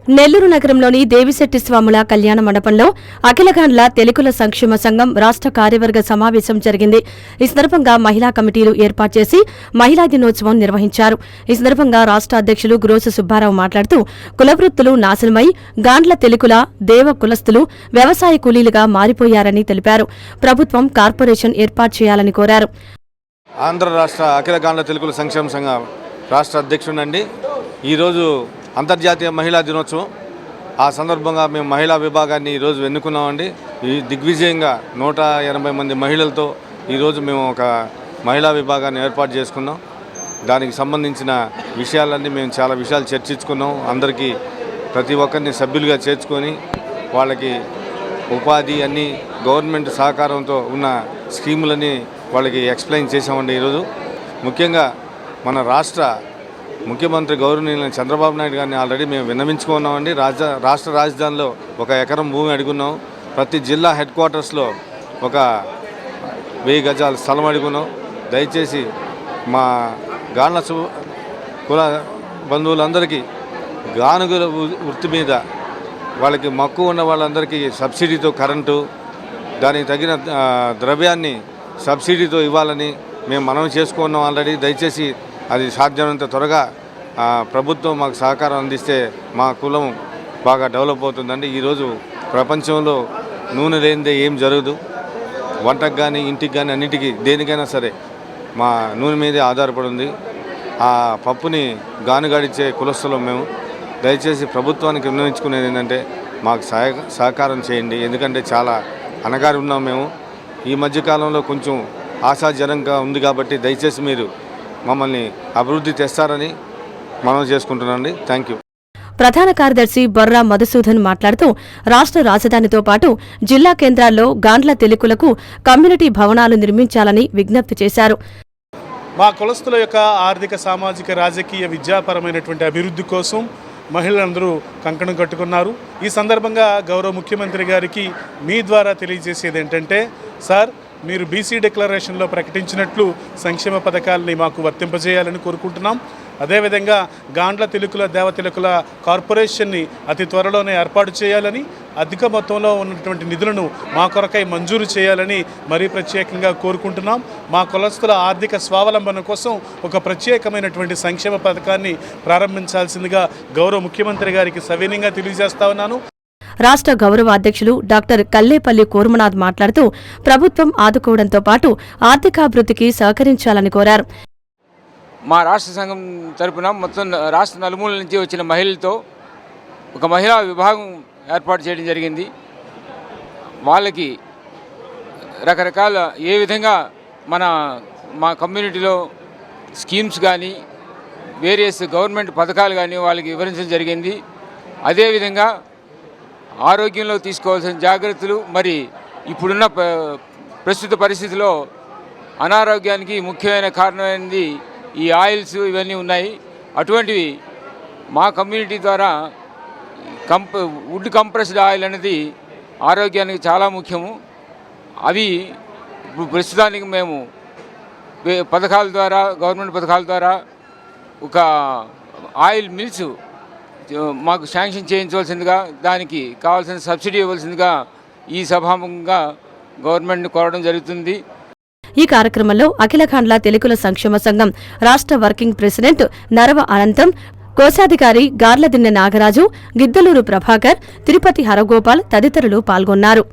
నెల్లూరు నగరంలోని దేవిశెట్టి స్వాముల కళ్యాణ మండపంలో అఖిలగాండ్ల తెలుగుల సంక్షేమ సంఘం రాష్ట్ర కార్యవర్గ సమావేశం జరిగింది. ఈ సందర్భంగా మహిళా కమిటీలు ఏర్పాటు చేసి మహిళా దినోత్సవం నిర్వహించారు. ఈ సందర్భంగా రాష్ట్ర అధ్యక్షులు గురోసు సుబ్బారావు మాట్లాడుతూ కులవృత్తులు నాశనమై గాండ్ల తెలుగుల దేవ కులస్తులు వ్యవసాయ కూలీలుగా మారిపోయారని తెలిపారు. ప్రభుత్వం కార్పొరేషన్ ఏర్పాటు చేయాలని కోరారు. ఆంధ్ర రాష్ట్ర అఖిలగాండ్ల తెలుగుల సంక్షేమ సంఘం రాష్ట్ర అధ్యక్షుడినండి. ఈరోజు అంతర్జాతీయ మహిళా దినోత్సవం. ఆ సందర్భంగా మేము మహిళా విభాగాన్ని ఈరోజు ఎన్నుకున్నామండి. ఈ దిగ్విజయంగా 180 మంది మహిళలతో ఈరోజు మేము ఒక మహిళా విభాగాన్ని ఏర్పాటు చేసుకున్నాం. దానికి సంబంధించిన విషయాలన్నీ మేము చాలా విషయాలు చర్చించుకున్నాం. అందరికీ ప్రతి ఒక్కరిని సభ్యులుగా చేర్చుకొని వాళ్ళకి ఉపాధి అన్నీ గవర్నమెంట్ సహకారంతో ఉన్న స్కీములని వాళ్ళకి ఎక్స్ప్లెయిన్ చేసామండి. ఈరోజు ముఖ్యంగా మన రాష్ట్ర ముఖ్యమంత్రి గౌరవనీయులైన చంద్రబాబు నాయుడు గారిని ఆల్రెడీ మేము విన్నవించుకున్నామండి. రాష్ట్ర రాజధానిలో 1 ఎకరం భూమి అడుగున్నాం. ప్రతి జిల్లా హెడ్ క్వార్టర్స్లో ఒక 1000 గజాల స్థలం అడుగున్నాం. దయచేసి మా గాండ్ల కుల బంధువులందరికీ గానుగుల వృత్తి మీద వాళ్ళకి మక్కువ ఉన్న వాళ్ళందరికీ సబ్సిడీతో కరెంటు, దానికి తగిన ద్రవ్యాన్ని సబ్సిడీతో ఇవ్వాలని మేము మనవి చేసుకున్నాం ఆల్రెడీ. దయచేసి అది సాధ్యమైనంత త్వరగా ప్రభుత్వం మాకు సహకారం అందిస్తే మా కులం బాగా డెవలప్ అవుతుందండి. ఈరోజు ప్రపంచంలో నూనె లేనిదే ఏం జరగదు. వంటకు కానీ ఇంటికి కానీ అన్నిటికీ దేనికైనా సరే మా నూనె మీదే ఆధారపడి ఉంది. ఆ పప్పుని గానుగాడిచ్చే కులస్తులం మేము. దయచేసి ప్రభుత్వానికి విన్నవించుకునేది ఏంటంటే మాకు సహకారం చేయండి. ఎందుకంటే చాలా అనగారి ఉన్నాం మేము. ఈ మధ్యకాలంలో కొంచెం ఆశాజనకంగా ఉంది కాబట్టి దయచేసి మీరు మమ్మల్ని అభివృద్ధి తెస్తారని మనం చేసుకుంటున్నాండి. Thank you. ప్రధాన కార్యదర్శి బొర్రా మధుసూదన్ మాట్లాడుతూ రాష్ట్ర రాజధానితో పాటు జిల్లా కేంద్రాల్లో గాండ్ల తెలుగులకు కమ్యూనిటీ భవనాలు నిర్మించాలని విజ్ఞప్తి చేశారు. మా కులస్తుల యొక్క ఆర్థిక, సామాజిక, రాజకీయ, విద్యాపరమైనటువంటి అభివృద్ధి కోసం మహిళలందరూ కంకణం కట్టుకున్నారు. ఈ సందర్భంగా గౌరవ ముఖ్యమంత్రి గారికి మీ ద్వారా తెలియజేసేది ఏంటంటే, సార్ మీరు బీసీ డిక్లరేషన్లో ప్రకటించినట్లు సంక్షేమ పథకాలని మాకు వర్తింపజేయాలని కోరుకుంటున్నాం. అదేవిధంగా గాండ్ల తెలుగుల దేవ తెలుగుల కార్పొరేషన్ని అతి త్వరలోనే ఏర్పాటు చేయాలని, అధిక మొత్తంలో ఉన్నటువంటి నిధులను మా కొరకై మంజూరు చేయాలని మరీ ప్రత్యేకంగా కోరుకుంటున్నాం. మా కులస్తుల ఆర్థిక స్వావలంబన కోసం ఒక ప్రత్యేకమైనటువంటి సంక్షేమ పథకాన్ని ప్రారంభించాల్సిందిగా గౌరవ ముఖ్యమంత్రి గారికి సవినయంగా తెలియజేస్తా ఉన్నాను. రాష్ట్ర గౌరవ అధ్యక్షులు డాక్టర్ కల్లేపల్లి కూర్మనాథ్ మాట్లాడుతూ ప్రభుత్వం ఆదుకోవడంతో పాటు ఆర్థికాభివృద్ధికి సహకరించాలని కోరారు. మా రాష్ట్ర సంఘం తరపున మొత్తం రాష్ట్ర నలుమూలల నుంచి వచ్చిన మహిళలతో ఒక మహిళా విభాగం ఏర్పాటు చేయడం జరిగింది. వాళ్ళకి రకరకాల ఏ విధంగా మా కమ్యూనిటీలో స్కీమ్స్ కానీ వేరియస్ గవర్నమెంట్ పథకాలు కానీ వాళ్ళకి వివరించడం జరిగింది. అదేవిధంగా ఆరోగ్యంలో తీసుకోవాల్సిన జాగ్రత్తలు, మరి ఇప్పుడున్న ప్రస్తుత పరిస్థితిలో అనారోగ్యానికి ముఖ్యమైన కారణమైనది ఈ ఆయిల్స్ ఇవన్నీ ఉన్నాయి. అటువంటివి మా కమ్యూనిటీ ద్వారా వుడ్ కంప్రెస్డ్ ఆయిల్ అనేది ఆరోగ్యానికి చాలా ముఖ్యము. అవి ఇప్పుడు ప్రస్తుతానికి మేము పథకాల ద్వారా, గవర్నమెంట్ పథకాల ద్వారా ఒక ఆయిల్ మిల్స్ మాకు శాంక్షన్ చేయించవలసిందిగా, దానికి కావాల్సిన సబ్సిడీ ఇవ్వాల్సిందిగా ఈ సభాముఖంగా గవర్నమెంట్ని కోరడం జరుగుతుంది. ఈ కార్యక్రమంలో అఖిలగాండ్ల తెలుగుల సంక్షేమ సంఘం రాష్ట్ర వర్కింగ్ ప్రెసిడెంట్ నరవ అనంతం, కోశాధికారి గార్లదిన్నె నాగరాజు, గిద్దలూరు ప్రభాకర్, తిరుపతి హరగోపాల్ తదితరులు పాల్గొన్నారు.